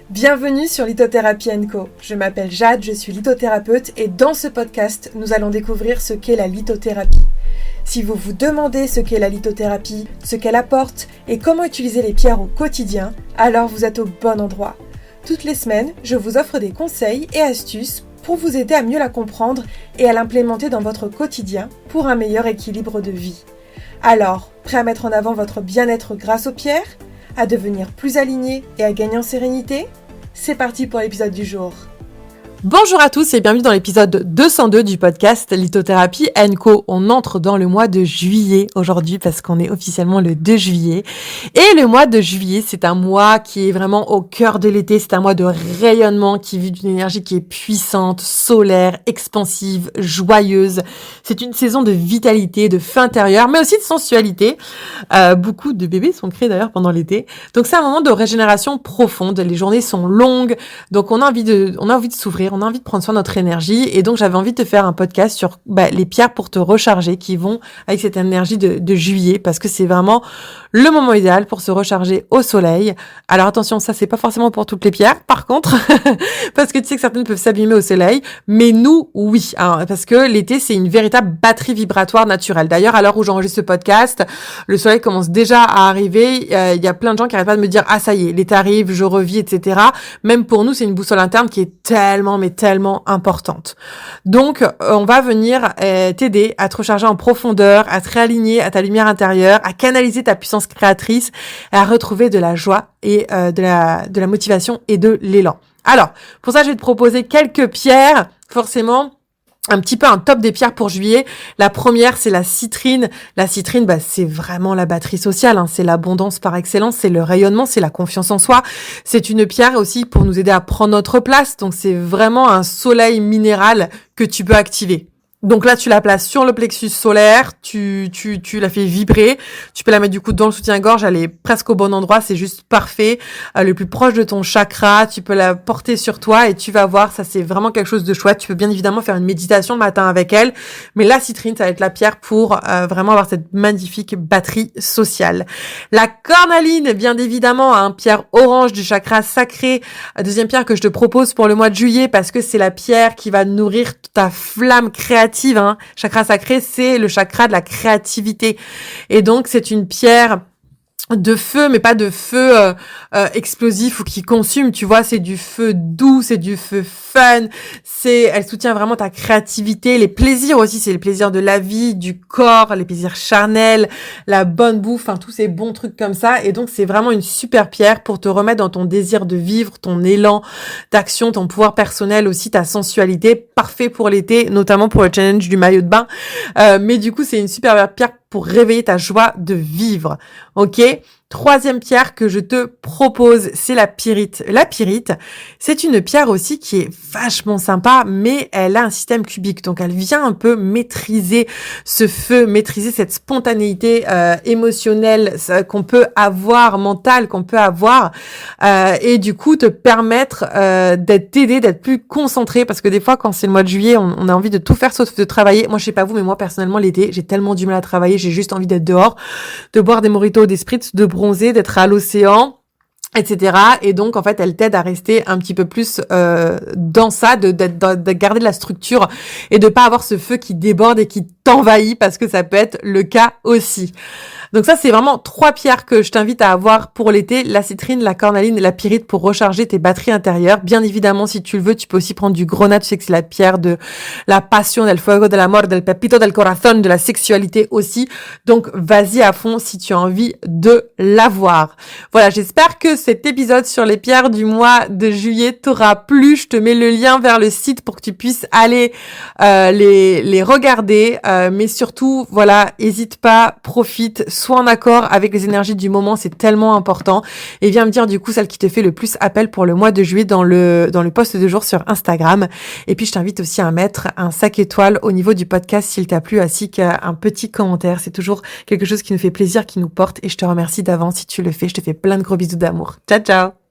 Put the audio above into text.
Bienvenue sur Lithothérapie & Co. Je m'appelle Jade, je suis lithothérapeute et dans ce podcast, nous allons découvrir ce qu'est la lithothérapie. Si vous vous demandez ce qu'est la lithothérapie, ce qu'elle apporte et comment utiliser les pierres au quotidien, alors vous êtes au bon endroit. Toutes les semaines, je vous offre des conseils et astuces pour vous aider à mieux la comprendre et à l'implémenter dans votre quotidien pour un meilleur équilibre de vie. Alors, prêt à mettre en avant votre bien-être grâce aux pierres ? À devenir plus aligné et à gagner en sérénité ? C'est parti pour l'épisode du jour. Bonjour à tous et bienvenue dans l'épisode 202 du podcast Lithothérapie & Co. On entre dans le mois de juillet aujourd'hui parce qu'on est officiellement le 2 juillet. Et le mois de juillet, c'est un mois qui est vraiment au cœur de l'été. C'est un mois de rayonnement qui vit d'une énergie qui est puissante, solaire, expansive, joyeuse. C'est une saison de vitalité, de feu intérieur, mais aussi de sensualité. Beaucoup de bébés sont créés d'ailleurs pendant l'été. Donc c'est un moment de régénération profonde. Les journées sont longues. Donc on a envie de s'ouvrir. On a envie de prendre soin de notre énergie et donc j'avais envie de te faire un podcast sur les pierres pour te recharger qui vont avec cette énergie de juillet parce que c'est vraiment le moment idéal pour se recharger au soleil. Alors attention, ça c'est pas forcément pour toutes les pierres par contre parce que tu sais que certaines peuvent s'abîmer au soleil, mais nous oui, parce que l'été c'est une véritable batterie vibratoire naturelle. D'ailleurs à l'heure où j'enregistre ce podcast, le soleil commence déjà à arriver, il y a plein de gens qui arrêtent pas de me dire ah ça y est, l'été arrive, je revis, etc. Même pour nous c'est une boussole interne qui est tellement importante. Donc, on va venir t'aider à te recharger en profondeur, à te réaligner à ta lumière intérieure, à canaliser ta puissance créatrice, à retrouver de la joie et de la motivation et de l'élan. Alors, pour ça, je vais te proposer quelques pierres, forcément, un petit peu un top des pierres pour juillet. La première, c'est la citrine. La citrine, c'est vraiment la batterie sociale, c'est l'abondance par excellence, c'est le rayonnement, c'est la confiance en soi. C'est une pierre aussi pour nous aider à prendre notre place. Donc, c'est vraiment un soleil minéral que tu peux activer. Donc là, tu la places sur le plexus solaire, tu la fais vibrer, tu peux la mettre du coup dans le soutien-gorge, elle est presque au bon endroit, c'est juste parfait, le plus proche de ton chakra, tu peux la porter sur toi et tu vas voir, ça c'est vraiment quelque chose de chouette. Tu peux bien évidemment faire une méditation le matin avec elle, mais la citrine, ça va être la pierre pour vraiment avoir cette magnifique batterie sociale. La cornaline, bien évidemment, pierre orange du chakra sacré, deuxième pierre que je te propose pour le mois de juillet parce que c'est la pierre qui va nourrir ta flamme créative. Chakra sacré, c'est le chakra de la créativité. Et donc, c'est une pierre de feu, mais pas de feu explosif ou qui consume, tu vois, c'est du feu doux, c'est du feu fun, elle soutient vraiment ta créativité, les plaisirs aussi, c'est les plaisirs de la vie, du corps, les plaisirs charnels, la bonne bouffe, tous ces bons trucs comme ça, et donc c'est vraiment une super pierre pour te remettre dans ton désir de vivre, ton élan d'action, ton pouvoir personnel aussi, ta sensualité, parfait pour l'été, notamment pour le challenge du maillot de bain, mais du coup c'est une super pierre pour réveiller ta joie de vivre, ok? Troisième pierre que je te propose, c'est la pyrite. La pyrite, c'est une pierre aussi qui est vachement sympa, mais elle a un système cubique. Donc, elle vient un peu maîtriser ce feu, maîtriser cette spontanéité émotionnelle qu'on peut avoir, mentale qu'on peut avoir, et du coup, te permettre t'aider, d'être plus concentré. Parce que des fois, quand c'est le mois de juillet, on a envie de tout faire sauf de travailler. Moi, je sais pas vous, mais moi, personnellement, l'été, j'ai tellement du mal à travailler. J'ai juste envie d'être dehors, de boire des mojitos, des spritz, de bronzer, d'être à l'océan, etc. Et donc, en fait, elle t'aide à rester un petit peu plus dans ça, de garder de la structure et de pas avoir ce feu qui déborde et qui t'envahit parce que ça peut être le cas aussi. Donc ça, c'est vraiment 3 pierres que je t'invite à avoir pour l'été, la citrine, la cornaline et la pyrite pour recharger tes batteries intérieures. Bien évidemment, si tu le veux, tu peux aussi prendre du grenat, tu sais que c'est la pierre de la passion, del fuego, del amor, del pepito, del corazón, de la sexualité aussi. Donc vas-y à fond si tu as envie de l'avoir. Voilà, j'espère que cet épisode sur les pierres du mois de juillet t'aura plu. Je te mets le lien vers le site pour que tu puisses aller les regarder. Mais surtout, voilà, hésite pas, profite, sois en accord avec les énergies du moment, c'est tellement important. Et viens me dire du coup celle qui te fait le plus appel pour le mois de juillet dans le post de jour sur Instagram. Et puis je t'invite aussi à mettre un 5 étoiles au niveau du podcast s'il t'a plu, ainsi qu'un petit commentaire. C'est toujours quelque chose qui nous fait plaisir, qui nous porte. Et je te remercie d'avance si tu le fais. Je te fais plein de gros bisous d'amour. Ciao, ciao!